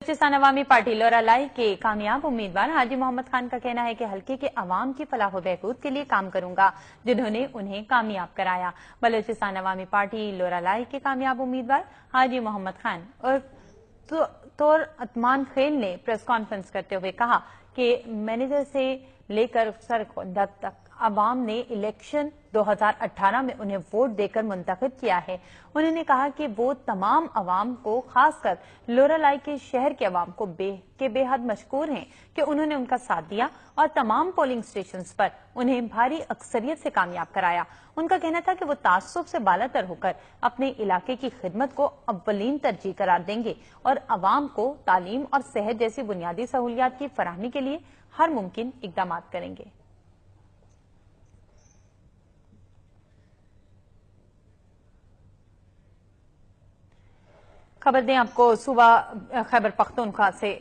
بلوچستان عوامی پارٹی لورالائی کے کامیاب امیدوار حاجی محمد خان کا کہنا ہے کہ حلقے کے عوام کی فلاح و بہبود کے لیے کام کروں گا جنہوں نے انہیں کامیاب کرایا۔ بلوچستان عوامی پارٹی لورالائی کے کامیاب امیدوار حاجی محمد خان اور اتمانخیل نے پریس کانفرنس کرتے ہوئے کہا کہ مینیجر سے لے کر سرخندق تک عوام نے الیکشن 2018 میں انہیں ووٹ دے کر منتخب کیا ہے۔ انہوں نے کہا کہ وہ تمام عوام کو، خاص کر لورالائی کے شہر کے عوام کو بے حد مشکور ہیں کہ انہوں نے ان کا ساتھ دیا اور تمام پولنگ سٹیشنز پر انہیں بھاری اکثریت سے کامیاب کرایا۔ ان کا کہنا تھا کہ وہ تعصب سے بالاتر ہو کر اپنے علاقے کی خدمت کو اولین ترجیح قرار دیں گے اور عوام کو تعلیم اور صحت جیسی بنیادی سہولیات کی فراہمی کے لیے ہر ممکن اقدامات کریں گے۔ خبر دیں آپ کو صوبہ خیبر پختونخوا سے